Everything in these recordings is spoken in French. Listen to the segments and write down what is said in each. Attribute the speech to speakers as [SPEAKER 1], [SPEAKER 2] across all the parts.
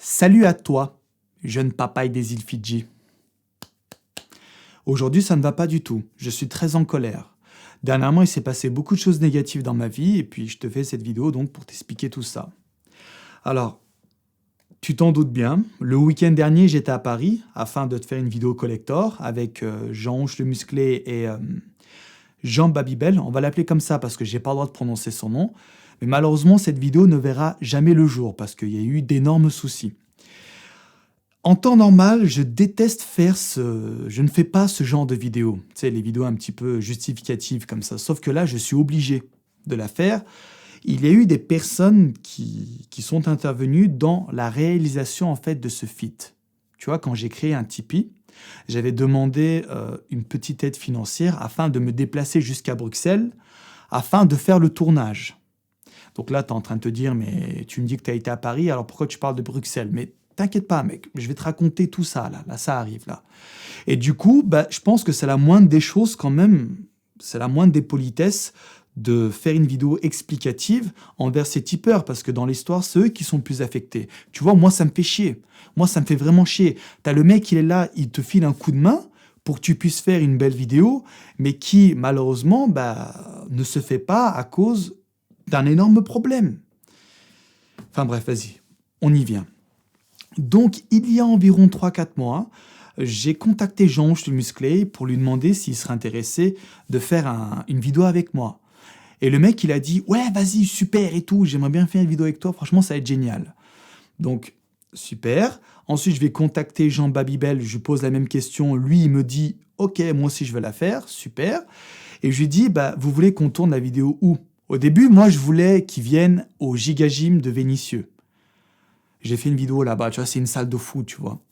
[SPEAKER 1] Salut à toi, jeune papaye des îles Fidji. Aujourd'hui, ça ne va pas du tout. Je suis très en colère. Dernièrement, il s'est passé beaucoup de choses négatives dans ma vie et puis je te fais cette vidéo donc pour t'expliquer tout ça. Alors, tu t'en doutes bien, le week-end dernier, j'étais à Paris afin de te faire une vidéo collector avec Jean-Onge le Musclé et Jean Babybel. On va l'appeler comme ça parce que j'ai pas le droit de prononcer son nom. Mais malheureusement, cette vidéo ne verra jamais le jour parce qu'il y a eu d'énormes soucis. En temps normal, je déteste faire je ne fais pas ce genre de vidéos. Tu sais, les vidéos un petit peu justificatives comme ça. Sauf que là, je suis obligé de la faire. Il y a eu des personnes qui sont intervenues dans la réalisation en fait de ce feat. Tu vois, quand j'ai créé un Tipeee, j'avais demandé une petite aide financière afin de me déplacer jusqu'à Bruxelles, afin de faire le tournage. Donc là, tu es en train de te dire, mais tu me dis que tu as été à Paris, alors pourquoi tu parles de Bruxelles? Mais t'inquiète pas, mec, je vais te raconter tout ça, là, ça arrive, là. Et du coup, je pense que c'est la moindre des choses quand même, c'est la moindre des politesses de faire une vidéo explicative envers ces tipeurs, parce que dans l'histoire, c'est eux qui sont plus affectés. Tu vois, moi, ça me fait chier. Moi, ça me fait vraiment chier. T'as le mec, il est là, il te file un coup de main pour que tu puisses faire une belle vidéo, mais qui, malheureusement, ne se fait pas à cause d'un énorme problème. Enfin bref, vas-y, on y vient. Donc, il y a environ 3-4 mois, j'ai contacté Jean-Onge le Musclé pour lui demander s'il serait intéressé de faire une vidéo avec moi. Et le mec, il a dit « Ouais, vas-y, super et tout, j'aimerais bien faire une vidéo avec toi, franchement, ça va être génial. » Donc, super. Ensuite, je vais contacter Jean Babybel, je lui pose la même question. Lui, il me dit « Ok, moi aussi, je veux la faire, super. » Et je lui dis « Vous voulez qu'on tourne la vidéo où ?» Au début, moi, je voulais qu'ils viennent au Giga Gym de Vénissieux. J'ai fait une vidéo là-bas, tu vois, c'est une salle de foot, tu vois.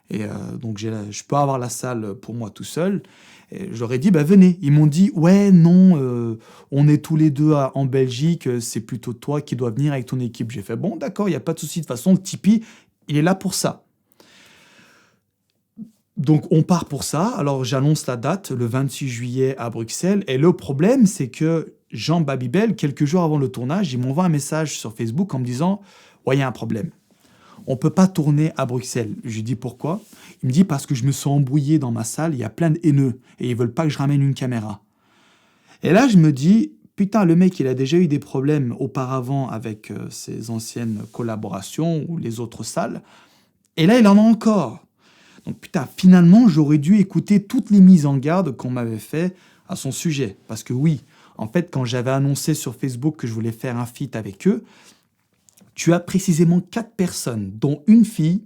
[SPEAKER 1] Et donc, je peux avoir la salle pour moi tout seul. Et je leur ai dit, venez. Ils m'ont dit, ouais, non, on est tous les deux en Belgique, c'est plutôt toi qui dois venir avec ton équipe. J'ai fait, bon, d'accord, il n'y a pas de souci. De toute façon, le Tipeee, il est là pour ça. Donc, on part pour ça. Alors, j'annonce la date, le 26 juillet à Bruxelles. Et le problème, c'est que Jean Babybel, quelques jours avant le tournage, il m'envoie un message sur Facebook en me disant, ouais, il y a un problème. On ne peut pas tourner à Bruxelles. Je lui dis pourquoi. Il me dit parce que je me suis embrouillé dans ma salle, il y a plein de haineux et ils veulent pas que je ramène une caméra. Et là, je me dis, putain, le mec, il a déjà eu des problèmes auparavant avec ses anciennes collaborations ou les autres salles. Et là, il en a encore. Donc putain, finalement, j'aurais dû écouter toutes les mises en garde qu'on m'avait fait à son sujet. Parce que oui, en fait, quand j'avais annoncé sur Facebook que je voulais faire un feat avec eux, tu as précisément 4 personnes, dont une fille,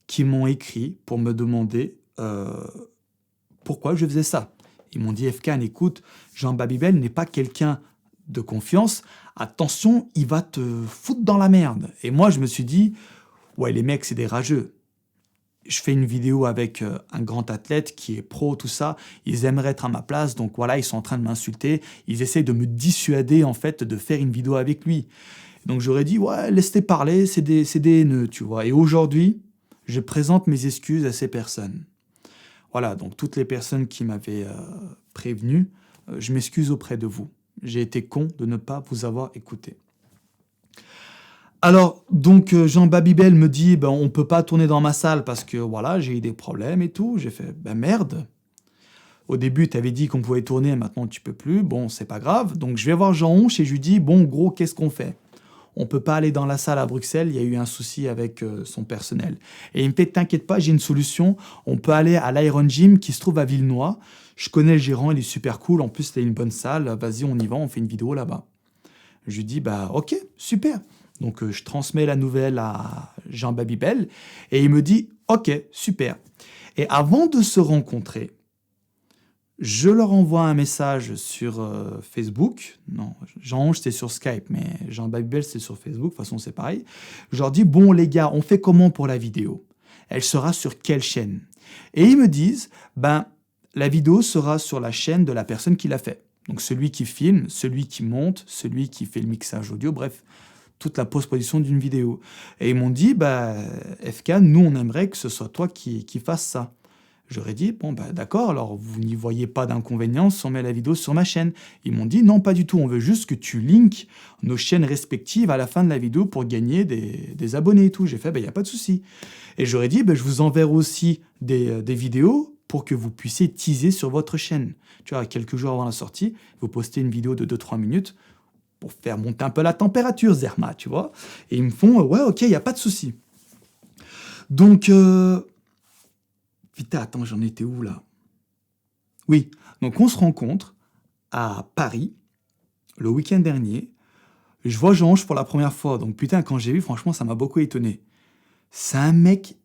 [SPEAKER 1] qui m'ont écrit pour me demander pourquoi je faisais ça. Ils m'ont dit, FK, écoute, Jean Babybel n'est pas quelqu'un de confiance. Attention, il va te foutre dans la merde. Et moi, je me suis dit, ouais, les mecs, c'est des rageux. Je fais une vidéo avec un grand athlète qui est pro, tout ça. Ils aimeraient être à ma place, donc voilà, ils sont en train de m'insulter. Ils essayent de me dissuader, en fait, de faire une vidéo avec lui. Donc j'aurais dit, ouais, laisse-les parler, c'est des haineux, tu vois. Et aujourd'hui, je présente mes excuses à ces personnes. Voilà, donc toutes les personnes qui m'avaient prévenu, je m'excuse auprès de vous. J'ai été con de ne pas vous avoir écouté. Alors, donc Jean Babybel me dit, on ne peut pas tourner dans ma salle parce que voilà, j'ai eu des problèmes et tout. J'ai fait, merde. Au début, tu avais dit qu'on pouvait tourner, maintenant tu peux plus. Bon, c'est pas grave. Donc je vais voir Jean-Onge et je lui dis, bon, gros, qu'est-ce qu'on fait? On ne peut pas aller dans la salle à Bruxelles, il y a eu un souci avec son personnel. Et il me fait, t'inquiète pas, j'ai une solution, on peut aller à l'Iron Gym qui se trouve à Villenoy. Je connais le gérant, il est super cool, en plus c'est une bonne salle, vas-y on y va, on fait une vidéo là-bas. Je lui dis, ok, super. Donc je transmets la nouvelle à Jean Babybel et il me dit, ok, super. Et avant de se rencontrer, je leur envoie un message sur Facebook. Non, Jean-Onge, c'était sur Skype, mais Jean Babybel, c'est sur Facebook. De toute façon, c'est pareil. Je leur dis, bon, les gars, on fait comment pour la vidéo? Elle sera sur quelle chaîne? Et ils me disent, la vidéo sera sur la chaîne de la personne qui l'a fait. Donc, celui qui filme, celui qui monte, celui qui fait le mixage audio, bref, toute la post-production d'une vidéo. Et ils m'ont dit, FK, nous, on aimerait que ce soit toi qui fasses ça. J'aurais dit, bon, bah, d'accord, alors vous n'y voyez pas d'inconvénient si on met la vidéo sur ma chaîne. Ils m'ont dit, non, pas du tout, on veut juste que tu links nos chaînes respectives à la fin de la vidéo pour gagner des abonnés et tout. J'ai fait, il n'y a pas de souci. Et j'aurais dit, je vous enverrai aussi des vidéos pour que vous puissiez teaser sur votre chaîne. Tu vois, quelques jours avant la sortie, vous postez une vidéo de 2-3 minutes pour faire monter un peu la température, Zerma, tu vois. Et ils me font, ouais, ok, il n'y a pas de souci. Donc, putain, attends, j'en étais où là? Oui, donc on se rencontre à Paris le week-end dernier. Je vois Jean-Ange pour la première fois. Donc putain, quand j'ai vu, franchement, ça m'a beaucoup étonné. C'est un mec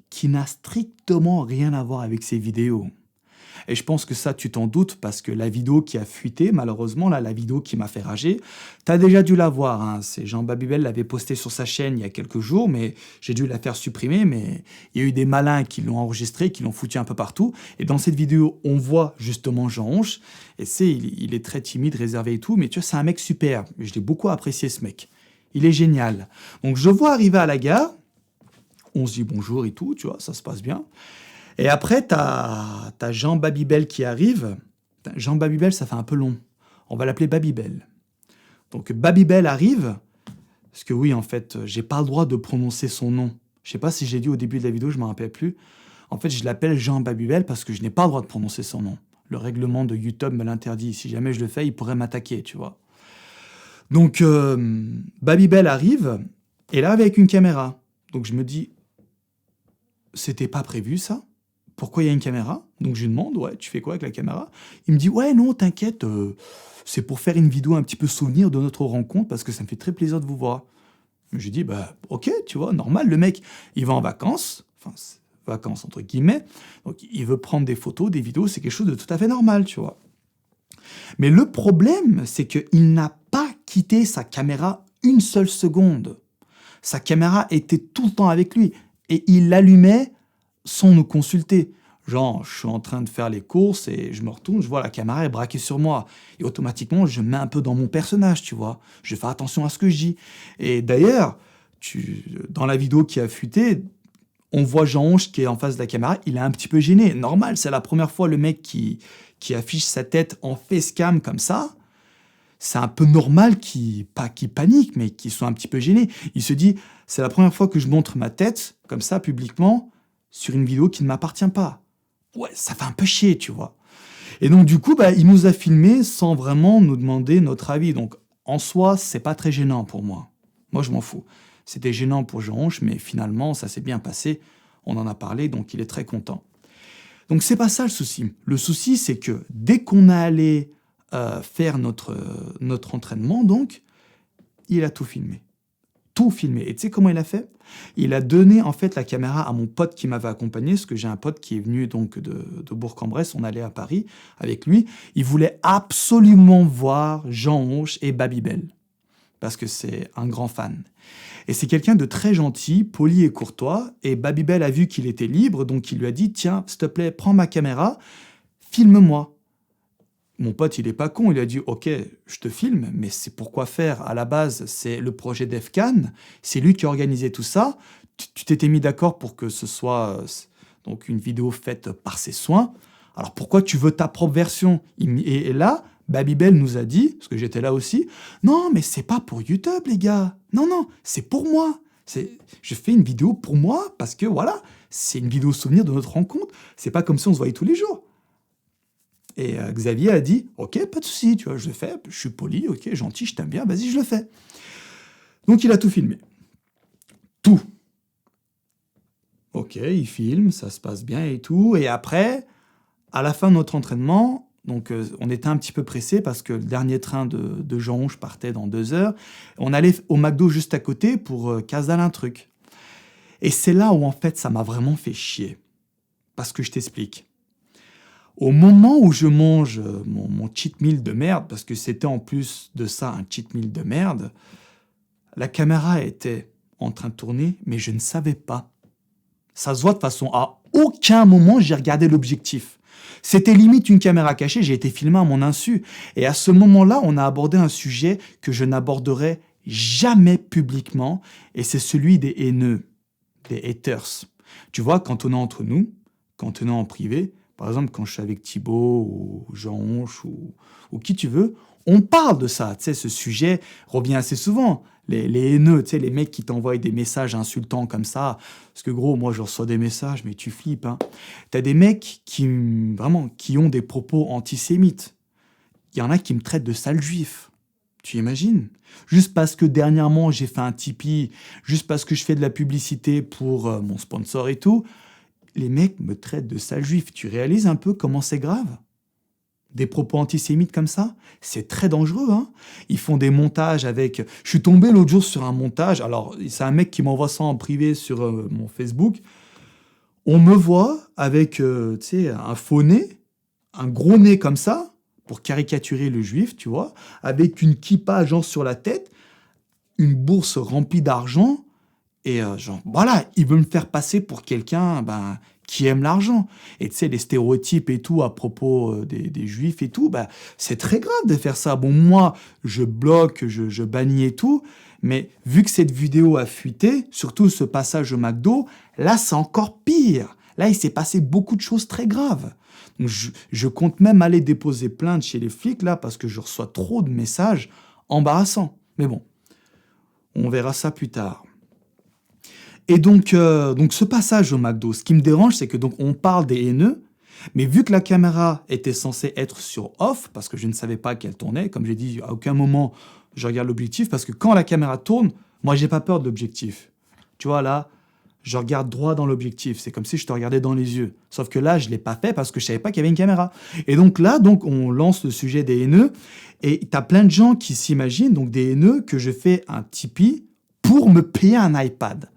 [SPEAKER 1] qui n'a strictement rien à voir avec ses vidéos. Et je pense que ça, tu t'en doutes, parce que la vidéo qui a fuité, malheureusement, là, la vidéo qui m'a fait rager, t'as déjà dû la voir, hein. C'est Jean Babybel l'avait postée sur sa chaîne il y a quelques jours, mais j'ai dû la faire supprimer, mais il y a eu des malins qui l'ont enregistré, qui l'ont foutu un peu partout. Et dans cette vidéo, on voit justement Jean-Ange, et il est très timide, réservé et tout, mais tu vois, c'est un mec super. Je l'ai beaucoup apprécié, ce mec. Il est génial. Donc je le vois arriver à la gare, on se dit bonjour et tout, tu vois, ça se passe bien. Et après, t'as Jean Babybel qui arrive. Jean Babybel, ça fait un peu long. On va l'appeler Babybel. Donc Babybel arrive, parce que oui, en fait, j'ai pas le droit de prononcer son nom. Je sais pas si j'ai dit au début de la vidéo, je me rappelle plus. En fait, je l'appelle Jean Babybel parce que je n'ai pas le droit de prononcer son nom. Le règlement de YouTube me l'interdit. Si jamais je le fais, il pourrait m'attaquer, tu vois. Donc Babybel arrive, et là avec une caméra. Donc je me dis, c'était pas prévu ça? Pourquoi il y a une caméra? Donc je lui demande, ouais, tu fais quoi avec la caméra? Il me dit, ouais, non, t'inquiète, c'est pour faire une vidéo un petit peu souvenir de notre rencontre parce que ça me fait très plaisir de vous voir. Je lui dis, ok, tu vois, normal, le mec, il va en vacances, enfin, vacances entre guillemets, donc il veut prendre des photos, des vidéos, c'est quelque chose de tout à fait normal, tu vois. Mais le problème, c'est qu'il n'a pas quitté sa caméra une seule seconde. Sa caméra était tout le temps avec lui et il l'allumait sans nous consulter. Genre, je suis en train de faire les courses et je me retourne, je vois la caméra est braquée sur moi. Et automatiquement, je me mets un peu dans mon personnage, tu vois. Je fais attention à ce que je dis. Et d'ailleurs, dans la vidéo qui a fuité, on voit Jean-Ange qui est en face de la caméra, il est un petit peu gêné. Normal, c'est la première fois le mec qui affiche sa tête en facecam comme ça. C'est un peu normal pas qu'il panique, mais qu'il soit un petit peu gêné. Il se dit, c'est la première fois que je montre ma tête, comme ça, publiquement, sur une vidéo qui ne m'appartient pas. Ouais, ça fait un peu chier, tu vois. Et donc, du coup, il nous a filmé sans vraiment nous demander notre avis. Donc, en soi, c'est pas très gênant pour moi. Moi, je m'en fous. C'était gênant pour Jean-Ange, mais finalement, ça s'est bien passé. On en a parlé, donc il est très content. Donc, c'est pas ça le souci. Le souci, c'est que dès qu'on a allé faire notre entraînement, donc, il a tout filmé. Tout filmé. Et tu sais comment il a fait? Il a donné en fait la caméra à mon pote qui m'avait accompagné, parce que j'ai un pote qui est venu donc de Bourg-en-Bresse, on allait à Paris avec lui. Il voulait absolument voir Jean-Ange et Babybel, parce que c'est un grand fan. Et c'est quelqu'un de très gentil, poli et courtois, et Babybel a vu qu'il était libre, donc il lui a dit « Tiens, s'il te plaît, prends ma caméra, filme-moi ». Mon pote, il est pas con, il a dit « Ok, je te filme, mais c'est pourquoi faire? À la base, c'est le projet d'Efcan, c'est lui qui a organisé tout ça. Tu t'étais mis d'accord pour que ce soit donc une vidéo faite par ses soins. Alors pourquoi tu veux ta propre version ?» Et là, Babybel nous a dit, parce que j'étais là aussi, « Non, mais c'est pas pour YouTube, les gars. Non, non, c'est pour moi. Je fais une vidéo pour moi parce que voilà, c'est une vidéo souvenir de notre rencontre. C'est pas comme si on se voyait tous les jours. » Et Xavier a dit « Ok, pas de souci, tu vois, je le fais, je suis poli, ok, gentil, je t'aime bien, vas-y, je le fais. » Donc il a tout filmé. Tout. Ok, il filme, ça se passe bien et tout. Et après, à la fin de notre entraînement, donc on était un petit peu pressé parce que le dernier train de Jean-Ange partait dans 2 heures. On allait au McDo juste à côté pour casaler un truc. Et c'est là où en fait ça m'a vraiment fait chier. Parce que je t'explique. Au moment où je mange mon cheat meal de merde, parce que c'était en plus de ça un cheat meal de merde, la caméra était en train de tourner, mais je ne savais pas. Ça se voit de façon, à aucun moment j'ai regardé l'objectif. C'était limite une caméra cachée, j'ai été filmé à mon insu. Et à ce moment-là, on a abordé un sujet que je n'aborderai jamais publiquement, et c'est celui des haineux, des haters. Tu vois, quand on est entre nous, quand on est en privé, par exemple quand je suis avec Thibaut ou Jean Honche ou qui tu veux, on parle de ça. Tu sais, ce sujet revient assez souvent. Les haineux, tu sais, les mecs qui t'envoient des messages insultants comme ça. Parce que gros, moi je reçois des messages, mais tu flippes. Hein. T'as des mecs qui ont des propos antisémites. Il y en a qui me traitent de sale juif. Tu imagines? Juste parce que dernièrement j'ai fait un Tipeee, juste parce que je fais de la publicité pour mon sponsor et tout, les mecs me traitent de sale juif. Tu réalises un peu comment c'est grave? Des propos antisémites comme ça, c'est très dangereux. Hein. Ils font des montages avec... Je suis tombé l'autre jour sur un montage, alors c'est un mec qui m'envoie ça en privé sur mon Facebook. On me voit avec tu sais, un faux nez, un gros nez comme ça, pour caricaturer le juif, tu vois, avec une kippa genre sur la tête, une bourse remplie d'argent, et genre, voilà, il veut me faire passer pour quelqu'un qui aime l'argent. Et tu sais, les stéréotypes et tout à propos des juifs et tout, c'est très grave de faire ça. Bon, moi, je bloque, je bannis et tout, mais vu que cette vidéo a fuité, surtout ce passage au McDo, là, c'est encore pire. Là, il s'est passé beaucoup de choses très graves. Donc, je compte même aller déposer plainte chez les flics, là, parce que je reçois trop de messages embarrassants. Mais bon, on verra ça plus tard. Et donc ce passage au McDo, ce qui me dérange, c'est que donc on parle des haineux, mais vu que la caméra était censée être sur off, parce que je ne savais pas qu'elle tournait, comme j'ai dit, à aucun moment je regarde l'objectif, parce que quand la caméra tourne, moi j'ai pas peur de l'objectif. Tu vois là, je regarde droit dans l'objectif, c'est comme si je te regardais dans les yeux. Sauf que là, je l'ai pas fait parce que je savais pas qu'il y avait une caméra. Et donc là, on lance le sujet des haineux, et t'as plein de gens qui s'imaginent, donc des haineux, que je fais un Tipeee pour me payer un iPad.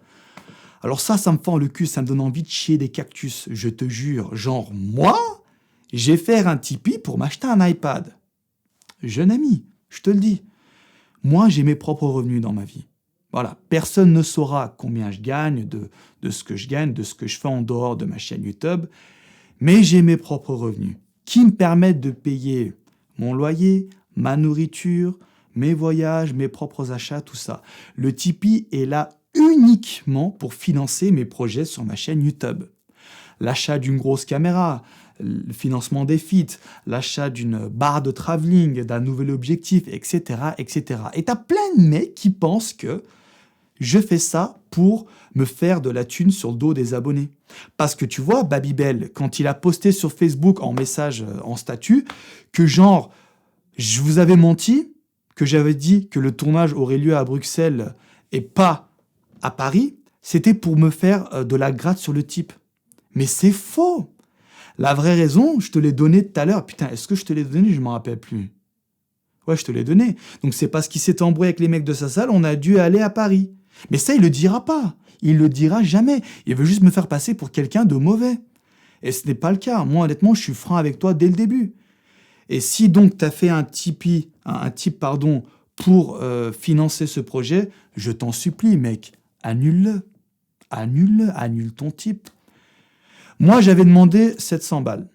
[SPEAKER 1] Alors ça me fend le cul, ça me donne envie de chier des cactus, je te jure. Genre, moi, j'ai fait un Tipeee pour m'acheter un iPad. Jeune ami, je te le dis. Moi, j'ai mes propres revenus dans ma vie. Voilà, personne ne saura combien je gagne, de ce que je gagne, de ce que je fais en dehors de ma chaîne YouTube, mais j'ai mes propres revenus qui me permettent de payer mon loyer, ma nourriture, mes voyages, mes propres achats, tout ça. Le Tipeee est là uniquement pour financer mes projets sur ma chaîne YouTube. L'achat d'une grosse caméra, le financement des feats, l'achat d'une barre de travelling, d'un nouvel objectif, etc., etc. Et t'as plein de mecs qui pensent que je fais ça pour me faire de la thune sur le dos des abonnés. Parce que tu vois, Babybel, quand il a posté sur Facebook en message, en statut, que genre, je vous avais menti, que j'avais dit que le tournage aurait lieu à Bruxelles et pas à Paris, c'était pour me faire de la gratte sur le type. Mais c'est faux. La vraie raison, je te l'ai donnée tout à l'heure. Putain, est-ce que je te l'ai donné? Je m'en rappelle plus. Ouais, je te l'ai donné. Donc c'est parce qu'il s'est embrouillé avec les mecs de sa salle, on a dû aller à Paris. Mais ça, il le dira pas. Il le dira jamais. Il veut juste me faire passer pour quelqu'un de mauvais. Et ce n'est pas le cas. Moi, honnêtement, je suis franc avec toi dès le début. Et si donc tu as fait un Tipeee, pour financer ce projet, je t'en supplie, mec, annule-le. Annule ton type. Moi, j'avais demandé 700 balles.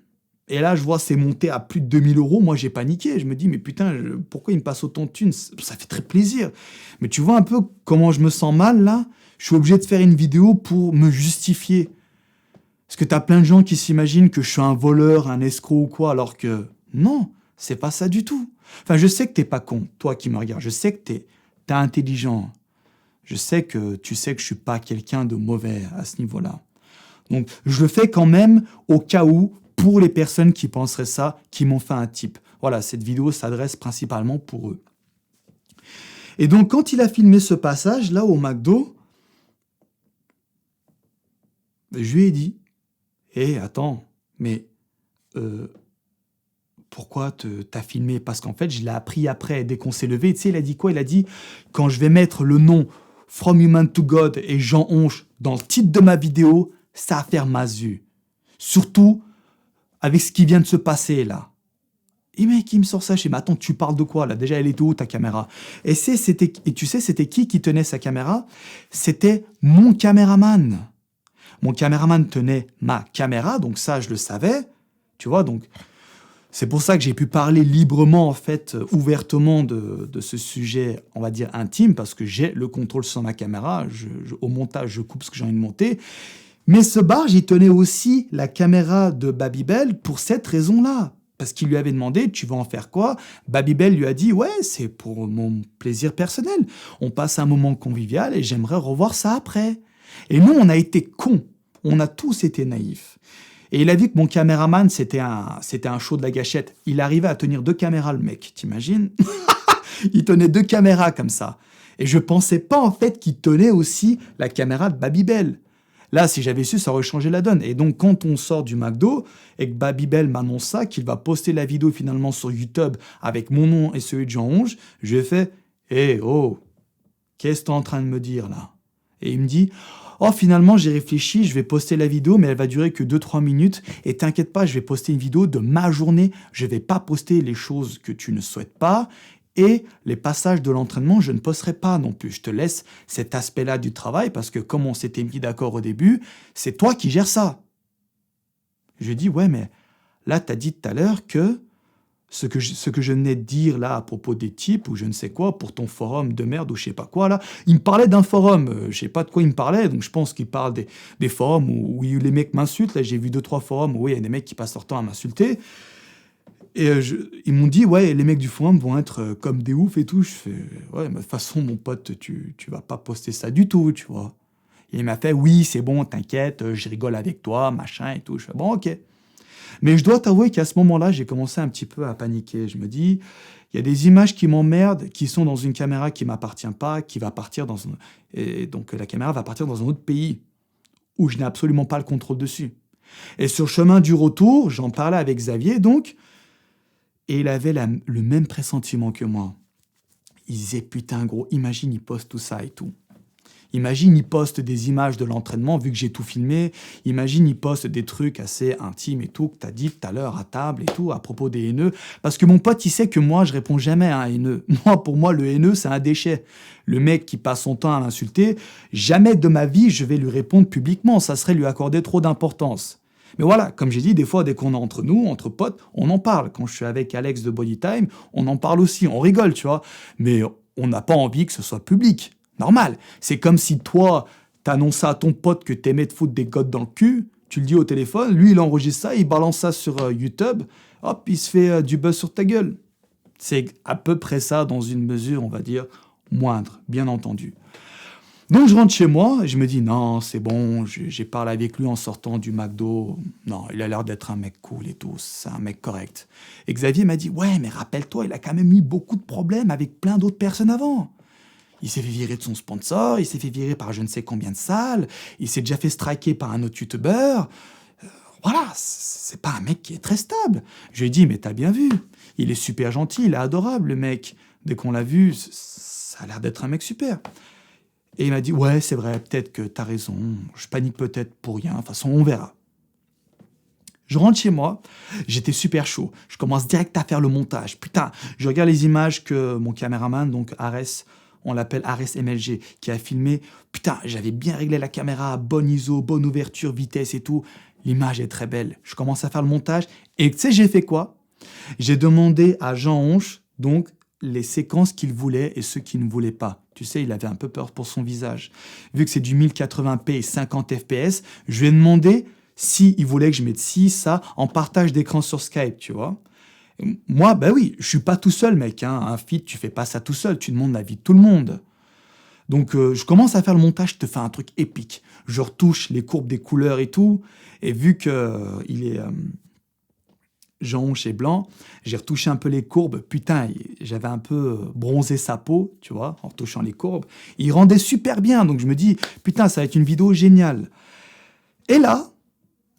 [SPEAKER 1] Et là, je vois, c'est monté à plus de 2000 euros. Moi, j'ai paniqué. Je me dis, mais putain, pourquoi il me passe autant de thunes? Ça fait très plaisir. Mais tu vois un peu comment je me sens mal, là? Je suis obligé de faire une vidéo pour me justifier. Parce que t'as plein de gens qui s'imaginent que je suis un voleur, un escroc ou quoi, alors que non, c'est pas ça du tout. Enfin, je sais que t'es pas con, toi qui me regardes. Je sais que t'es intelligent. Je sais que tu sais que je suis pas quelqu'un de mauvais à ce niveau-là. Donc, je le fais quand même au cas où, pour les personnes qui penseraient ça, qui m'ont fait un tip. Voilà, cette vidéo s'adresse principalement pour eux. Et donc, quand il a filmé ce passage, là, au McDo, je lui ai dit, hé, attends, mais pourquoi t'as filmé? Parce qu'en fait, je l'ai appris après, dès qu'on s'est levé. Tu sais, il a dit quoi? Il a dit, quand je vais mettre le nom From Human to God et Jean Honche dans le titre de ma vidéo, ça va faire masu. Surtout avec ce qui vient de se passer là. Et mec, il me sort ça, je dis, mais attends, tu parles de quoi là? Déjà, elle était où ta caméra? Et tu sais, c'était qui tenait sa caméra? C'était mon caméraman. Mon caméraman tenait ma caméra, donc ça, je le savais. Tu vois, donc c'est pour ça que j'ai pu parler librement, en fait, ouvertement de ce sujet, on va dire intime, parce que j'ai le contrôle sur ma caméra. Au montage, je coupe ce que j'ai envie de monter. Mais ce barge, il tenait aussi la caméra de Babybel pour cette raison-là. Parce qu'il lui avait demandé, tu vas en faire quoi? Babybel lui a dit, ouais, c'est pour mon plaisir personnel. On passe un moment convivial et j'aimerais revoir ça après. Et nous, on a été cons. On a tous été naïfs. Et il a vu que mon caméraman, c'était un show de la gâchette. Il arrivait à tenir 2 caméras, le mec, t'imagines? Il tenait 2 caméras comme ça. Et je pensais pas, en fait, qu'il tenait aussi la caméra de Babybel. Là, si j'avais su, ça aurait changé la donne. Et donc, quand on sort du McDo et que Babybel m'annonce ça, qu'il va poster la vidéo finalement sur YouTube avec mon nom et celui de Jean Onge, je lui ai fait « Eh oh, qu'est-ce que tu es en train de me dire là ?» Et il me dit « Oh, finalement, j'ai réfléchi, je vais poster la vidéo, mais elle va durer que 2-3 minutes. Et t'inquiète pas, je vais poster une vidéo de ma journée. Je vais pas poster les choses que tu ne souhaites pas. Et les passages de l'entraînement, je ne posterai pas non plus. Je te laisse cet aspect-là du travail parce que comme on s'était mis d'accord au début, c'est toi qui gères ça. » Je lui ai dit, ouais, mais là, tu as dit tout à l'heure que ce que je venais de dire là à propos des types ou je ne sais quoi pour ton forum de merde ou je sais pas quoi là, il me parlait d'un forum, je sais pas de quoi il me parlait, donc je pense qu'il parle des forums où les mecs m'insultent. Là, j'ai vu 2-3 forums où il y a des mecs qui passent leur temps à m'insulter. Et ils m'ont dit, ouais, les mecs du forum vont être comme des oufs et tout. Je fais, ouais, mais de toute façon, mon pote, tu vas pas poster ça du tout, tu vois. Et il m'a fait, oui, c'est bon, t'inquiète, je rigole avec toi, machin et tout. Je fais, bon, ok. Mais je dois t'avouer qu'à ce moment-là, j'ai commencé un petit peu à paniquer. Je me dis, il y a des images qui m'emmerdent, qui sont dans une caméra qui m'appartient pas, qui va partir dans un... Et donc la caméra va partir dans un autre pays où je n'ai absolument pas le contrôle dessus. Et sur le chemin du retour, j'en parlais avec Xavier, donc... Et il avait le même pressentiment que moi. Il disait, putain gros, imagine il poste tout ça et tout. Imagine il poste des images de l'entraînement, vu que j'ai tout filmé. Imagine il poste des trucs assez intimes et tout, que t'as dit tout à l'heure à table et tout, à propos des haineux. Parce que mon pote, il sait que moi, je réponds jamais à un haineux. Moi, pour moi, le haineux, c'est un déchet. Le mec qui passe son temps à l'insulter, jamais de ma vie, je vais lui répondre publiquement. Ça serait lui accorder trop d'importance. Mais voilà, comme j'ai dit, des fois, dès qu'on est entre nous, entre potes, on en parle. Quand je suis avec Alex de Bodytime, on en parle aussi, on rigole, tu vois. Mais on n'a pas envie que ce soit public. Normal. C'est comme si toi, t'annonçais à ton pote que t'aimais te foutre des godes dans le cul, tu le dis au téléphone, lui, il enregistre ça, il balance ça sur YouTube, hop, il se fait du buzz sur ta gueule. C'est à peu près ça dans une mesure, on va dire, moindre, bien entendu. Donc je rentre chez moi et je me dis non, c'est bon, j'ai parlé avec lui en sortant du McDo. Non, il a l'air d'être un mec cool et tout, c'est un mec correct. Et Xavier m'a dit ouais, mais rappelle-toi, il a quand même eu beaucoup de problèmes avec plein d'autres personnes avant. Il s'est fait virer de son sponsor, il s'est fait virer par je ne sais combien de salles, il s'est déjà fait striker par un autre youtubeur. Voilà, c'est pas un mec qui est très stable. Je lui ai dit mais t'as bien vu, il est super gentil, il est adorable le mec. Dès qu'on l'a vu, ça a l'air d'être un mec super. Et il m'a dit, ouais, c'est vrai, peut-être que t'as raison, je panique peut-être pour rien, de toute façon, on verra. Je rentre chez moi, j'étais super chaud, je commence direct à faire le montage. Putain, je regarde les images que mon caméraman, donc Ares, on l'appelle Ares MLG, qui a filmé. Putain, j'avais bien réglé la caméra, bonne ISO, bonne ouverture, vitesse et tout. L'image est très belle. Je commence à faire le montage, et tu sais, j'ai fait quoi? J'ai demandé à Jean Onge, donc, les séquences qu'il voulait et ceux qu'il ne voulait pas. Tu sais, il avait un peu peur pour son visage. Vu que c'est du 1080p et 50 fps, je lui ai demandé s'il voulait que je mette ça en partage d'écran sur Skype, tu vois. Moi, bah oui, je suis pas tout seul, mec. Hein. Un feed, tu fais pas ça tout seul, tu demandes l'avis de tout le monde. Donc, je commence à faire le montage, je te fais un truc épique. Je retouche les courbes des couleurs et tout, et vu que il est... Jean Onge est blanc, j'ai retouché un peu les courbes, putain, j'avais un peu bronzé sa peau, tu vois, en retouchant les courbes. Il rendait super bien, donc je me dis, putain, ça va être une vidéo géniale. Et là,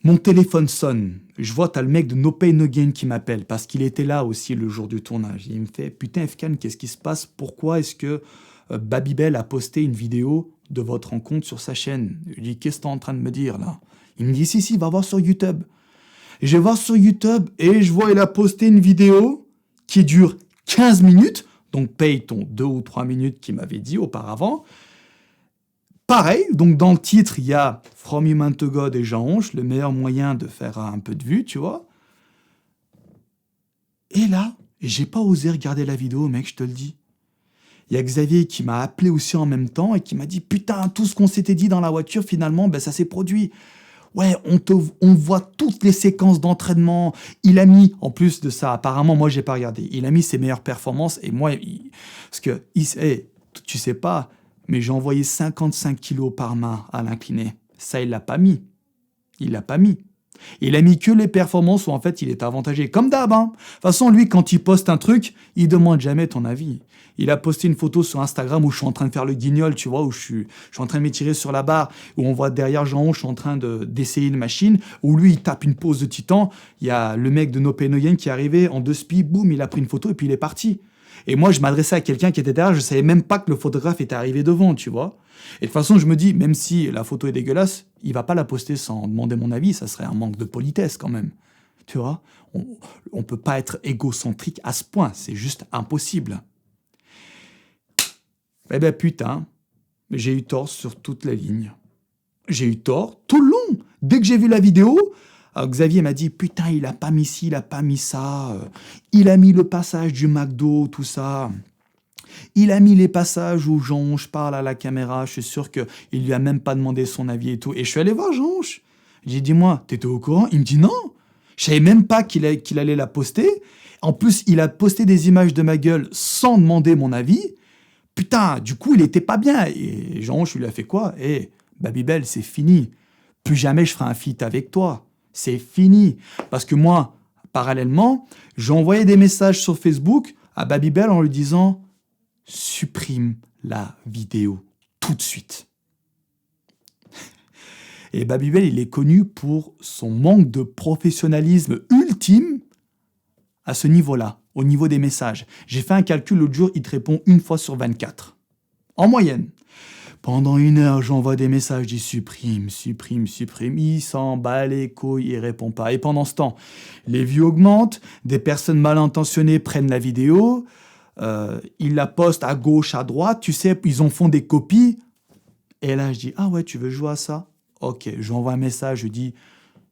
[SPEAKER 1] mon téléphone sonne. Je vois, t'as le mec de No Pay No Gain qui m'appelle, parce qu'il était là aussi le jour du tournage. Il me fait, putain, FKN, qu'est-ce qui se passe? Pourquoi est-ce que Babybel a posté une vidéo de votre rencontre sur sa chaîne? Je lui dis, qu'est-ce que t'es en train de me dire, là? Il me dit, si, va voir sur YouTube. Je vais voir sur YouTube et je vois il a posté une vidéo qui dure 15 minutes, donc paye ton 2 ou 3 minutes qu'il m'avait dit auparavant. Pareil, donc dans le titre, il y a From Human to God et Jean Onge, le meilleur moyen de faire un peu de vue, tu vois. Et là, j'ai pas osé regarder la vidéo, mec, je te le dis. Il y a Xavier qui m'a appelé aussi en même temps et qui m'a dit « Putain, tout ce qu'on s'était dit dans la voiture, finalement, ben, ça s'est produit. Ouais, on voit toutes les séquences d'entraînement. Il a mis, en plus de ça, apparemment, moi, j'ai pas regardé. Il a mis ses meilleures performances et moi, parce que, tu sais pas, mais j'ai envoyé 55 kilos par main à l'incliné. Ça, il l'a pas mis. Il l'a pas mis. Il a mis que les performances où en fait il est avantagé. Comme d'hab, hein. De toute façon, lui, quand il poste un truc, il demande jamais ton avis. Il a posté une photo sur Instagram où je suis en train de faire le guignol, tu vois, où je suis en train de m'étirer sur la barre, où on voit derrière Jean, je suis en train d'essayer une machine, où lui, il tape une pose de titan. Il y a le mec de No Pain No Gain qui est arrivé en 2 spies, boum, il a pris une photo et puis il est parti. Et moi, je m'adressais à quelqu'un qui était derrière, je savais même pas que le photographe était arrivé devant, tu vois. Et de toute façon, je me dis, même si la photo est dégueulasse, il va pas la poster sans demander mon avis, ça serait un manque de politesse quand même. Tu vois, on peut pas être égocentrique à ce point, c'est juste impossible. Eh ben putain, j'ai eu tort sur toute la ligne. J'ai eu tort tout le long. Dès que j'ai vu la vidéo, Xavier m'a dit « Putain, il a pas mis ci, il a pas mis ça. Il a mis le passage du McDo, tout ça. Il a mis les passages où Jean-Onge parle à la caméra. Je suis sûr qu'il lui a même pas demandé son avis et tout. » Et je suis allé voir Jean-Onge. J'ai dit « Moi, t'étais au courant ?» Il me dit « Non. Je savais même pas qu'il allait la poster. En plus, il a posté des images de ma gueule sans demander mon avis. Putain, du coup, il était pas bien. » Et Jean-Onge lui a fait quoi ? « Babybel, c'est fini. Plus jamais je ferai un feat avec toi. C'est fini. » Parce que moi, parallèlement, j'ai envoyé des messages sur Facebook à Babybel en lui disant « Supprime la vidéo tout de suite. » Et Babybel, il est connu pour son manque de professionnalisme ultime à ce niveau-là, au niveau des messages. J'ai fait un calcul l'autre jour, il te répond 1 fois sur 24. En moyenne. Pendant 1 heure, j'envoie des messages, je dis supprime. Il s'en bat les couilles, il répond pas. Et pendant ce temps, les vues augmentent, des personnes mal intentionnées prennent la vidéo, ils la postent à gauche, à droite, tu sais, ils en font des copies. Et là, je dis, ah ouais, tu veux jouer à ça ? Ok, j'envoie un message, je dis,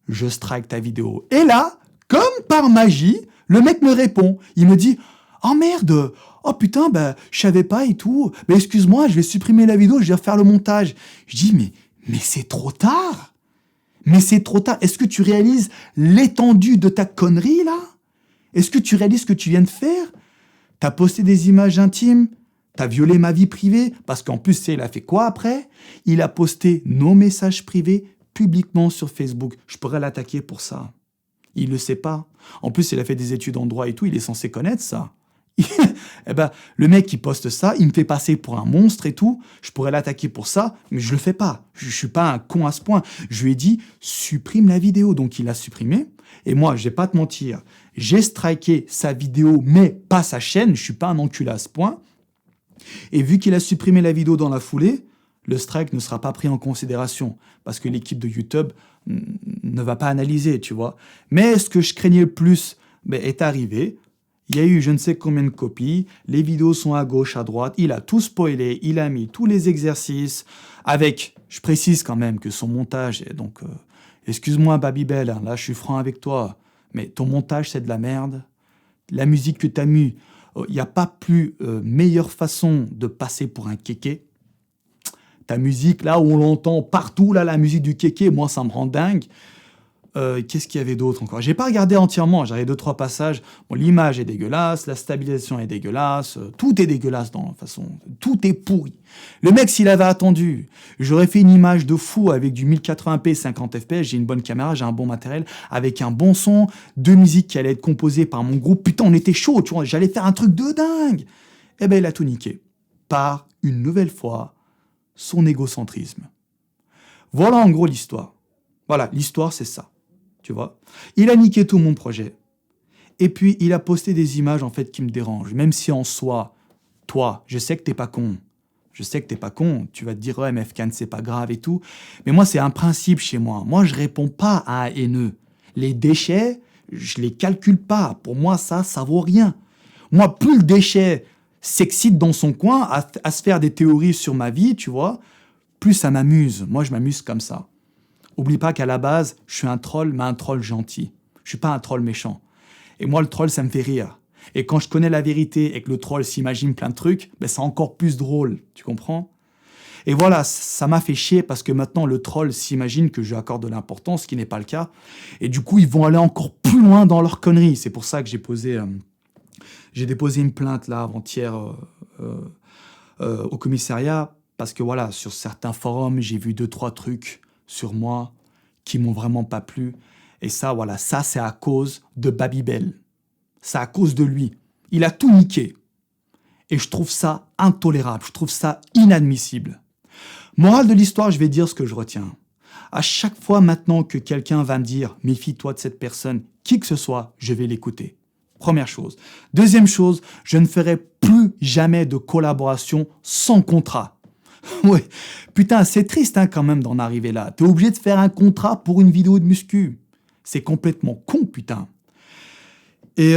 [SPEAKER 1] je strike ta vidéo. Et là, comme par magie, le mec me répond. Il me dit, oh merde, oh putain, bah, je savais pas et tout. Mais excuse-moi, je vais supprimer la vidéo, je vais refaire le montage. Je dis, mais c'est trop tard. Mais c'est trop tard. Est-ce que tu réalises l'étendue de ta connerie, là ? Est-ce que tu réalises ce que tu viens de faire ? T'as posté des images intimes ? T'as violé ma vie privée ? Parce qu'en plus, il a fait quoi après ? Il a posté nos messages privés publiquement sur Facebook. Je pourrais l'attaquer pour ça. Il le sait pas. En plus, il a fait des études en droit et tout, il est censé connaître ça. Eh ben, le mec qui poste ça, il me fait passer pour un monstre et tout. Je pourrais l'attaquer pour ça, mais je le fais pas. Je suis pas un con à ce point. Je lui ai dit, supprime la vidéo. Donc, il l'a supprimé. Et moi, je vais pas te mentir, j'ai striké sa vidéo, mais pas sa chaîne. Je suis pas un enculé à ce point. Et vu qu'il a supprimé la vidéo dans la foulée, le strike ne sera pas pris en considération parce que l'équipe de YouTube ne va pas analyser, tu vois. Mais ce que je craignais le plus est arrivé. Il y a eu je ne sais combien de copies, les vidéos sont à gauche, à droite, il a tout spoilé, il a mis tous les exercices avec, je précise quand même que son montage est donc, excuse-moi Babybel, hein, là je suis franc avec toi, mais ton montage c'est de la merde. La musique que tu as mis, il n'y a pas plus meilleure façon de passer pour un kéké. Ta musique, là où on l'entend partout, là, la musique du kéké, moi, ça me rend dingue. Qu'est-ce qu'il y avait d'autre encore ? J'ai pas regardé entièrement, j'avais 2-3 passages. Bon, l'image est dégueulasse, la stabilisation est dégueulasse, tout est dégueulasse dans la façon, tout est pourri. Le mec, s'il avait attendu, j'aurais fait une image de fou avec du 1080p 50 fps, j'ai une bonne caméra, j'ai un bon matériel, avec un bon son, de musique qui allait être composée par mon groupe. Putain, on était chaud, tu vois, j'allais faire un truc de dingue. Eh ben, il a tout niqué. Par une nouvelle fois, son égocentrisme. Voilà en gros l'histoire. Voilà, l'histoire, c'est ça. Tu vois, il a niqué tout mon projet. Et puis, il a posté des images, en fait, qui me dérangent. Même si en soi, toi, je sais que t'es pas con. Je sais que t'es pas con. Tu vas te dire, ouais, MFCAN, c'est pas grave et tout. Mais moi, c'est un principe chez moi. Moi, je réponds pas à un haineux. Les déchets, je les calcule pas. Pour moi, ça vaut rien. Moi, plus le déchet s'excite dans son coin à se faire des théories sur ma vie, tu vois, plus ça m'amuse. Moi, je m'amuse comme ça. Oublie pas qu'à la base, je suis un troll, mais un troll gentil. Je suis pas un troll méchant. Et moi, le troll, ça me fait rire. Et quand je connais la vérité et que le troll s'imagine plein de trucs, ben c'est encore plus drôle, tu comprends? Et voilà, ça m'a fait chier parce que maintenant le troll s'imagine que je lui accorde de l'importance, ce qui n'est pas le cas. Et du coup, ils vont aller encore plus loin dans leurs conneries. C'est pour ça que j'ai déposé une plainte là avant-hier au commissariat parce que voilà, sur certains forums, j'ai vu 2-3 trucs sur moi qui m'ont vraiment pas plu. Et ça, voilà, ça c'est à cause de Babybel. C'est à cause de lui. Il a tout niqué. Et je trouve ça intolérable, je trouve ça inadmissible. Morale de l'histoire, je vais dire ce que je retiens. À chaque fois maintenant que quelqu'un va me dire « méfie-toi de cette personne », qui que ce soit, je vais l'écouter. Première chose. Deuxième chose, je ne ferai plus jamais de collaboration sans contrat. Ouais, putain, c'est triste hein, quand même d'en arriver là. T'es obligé de faire un contrat pour une vidéo de muscu. C'est complètement con, putain. Et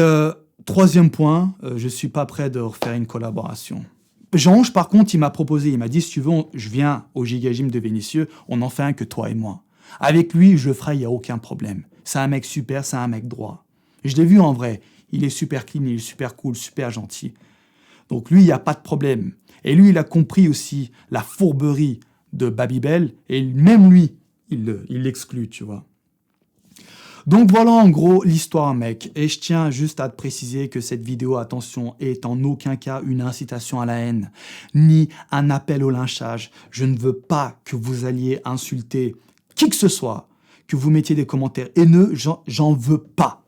[SPEAKER 1] troisième point, je suis pas prêt de refaire une collaboration. Jean-Ange, par contre, il m'a proposé, il m'a dit, si tu veux, je viens au Giga Gym de Vénissieux, on en fait un que toi et moi. Avec lui, je le ferai, il n'y a aucun problème. C'est un mec super, c'est un mec droit. Je l'ai vu en vrai, il est super clean, il est super cool, super gentil. Donc lui, il n'y a pas de problème. Et lui, il a compris aussi la fourberie de Babybel, et même lui, il l'exclut, tu vois. Donc voilà en gros l'histoire mec, et je tiens juste à te préciser que cette vidéo, attention, est en aucun cas une incitation à la haine, ni un appel au lynchage. Je ne veux pas que vous alliez insulter qui que ce soit, que vous mettiez des commentaires haineux, j'en veux pas.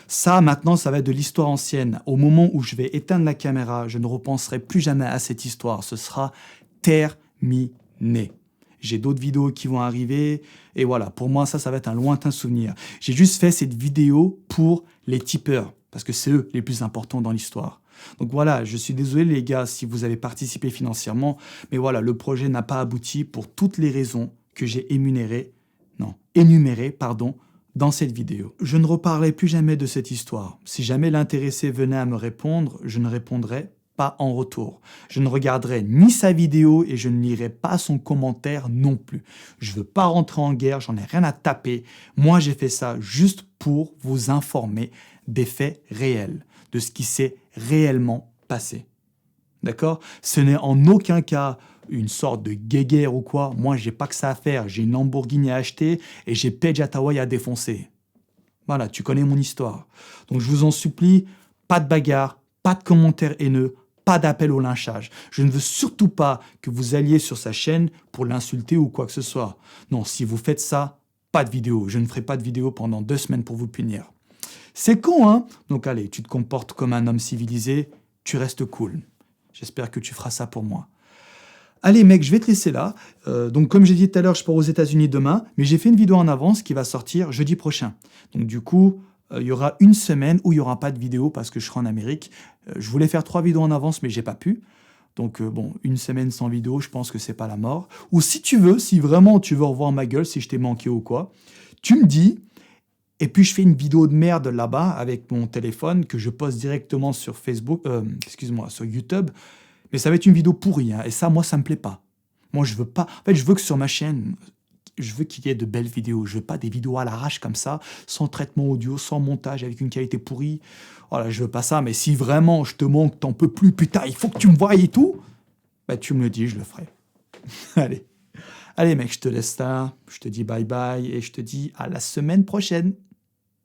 [SPEAKER 1] Ça maintenant, ça va être de l'histoire ancienne. Au moment où je vais éteindre la caméra, je ne repenserai plus jamais à cette histoire, ce sera terminé. J'ai d'autres vidéos qui vont arriver. Et voilà, pour moi, ça va être un lointain souvenir. J'ai juste fait cette vidéo pour les tipeurs, parce que c'est eux les plus importants dans l'histoire. Donc voilà, je suis désolé les gars si vous avez participé financièrement, mais voilà, le projet n'a pas abouti pour toutes les raisons que j'ai énumérées dans cette vidéo. Je ne reparlerai plus jamais de cette histoire. Si jamais l'intéressé venait à me répondre, je ne répondrai pas en retour. Je ne regarderai ni sa vidéo et je ne lirai pas son commentaire non plus. Je veux pas rentrer en guerre, j'en ai rien à taper. Moi, j'ai fait ça juste pour vous informer des faits réels, de ce qui s'est réellement passé. D'accord? Ce n'est en aucun cas une sorte de guéguerre ou quoi. Moi, j'ai pas que ça à faire. J'ai une Lamborghini à acheter et j'ai Page Hathaway à défoncer. Voilà, tu connais mon histoire. Donc, je vous en supplie, pas de bagarre, pas de commentaires haineux, pas d'appel au lynchage. Je ne veux surtout pas que vous alliez sur sa chaîne pour l'insulter ou quoi que ce soit. Non, si vous faites ça, pas de vidéo. Je ne ferai pas de vidéo pendant 2 semaines pour vous punir. C'est con, hein? Donc allez, tu te comportes comme un homme civilisé, tu restes cool. J'espère que tu feras ça pour moi. Allez mec, je vais te laisser là. Donc comme j'ai dit tout à l'heure, je pars aux États-Unis demain, mais j'ai fait une vidéo en avance qui va sortir jeudi prochain. Donc du coup, il y aura une semaine où il n'y aura pas de vidéo parce que je serai en Amérique. Je voulais faire 3 vidéos en avance, mais j'ai pas pu. Donc bon, une semaine sans vidéo, je pense que c'est pas la mort. Ou si tu veux, si vraiment tu veux revoir ma gueule, si je t'ai manqué ou quoi, tu me dis, et puis je fais une vidéo de merde là-bas avec mon téléphone que je poste directement sur Facebook, sur YouTube. Mais ça va être une vidéo pourrie, hein, et ça, moi, ça me plaît pas. Moi, je veux pas... En fait, je veux que sur ma chaîne, je veux qu'il y ait de belles vidéos. Je veux pas des vidéos à l'arrache comme ça, sans traitement audio, sans montage, avec une qualité pourrie. Voilà, je veux pas ça, mais si vraiment je te manque, t'en peux plus, putain, il faut que tu me voies et tout, bah tu me le dis, je le ferai. Allez. Allez, mec, je te laisse là. Je te dis bye bye et je te dis à la semaine prochaine.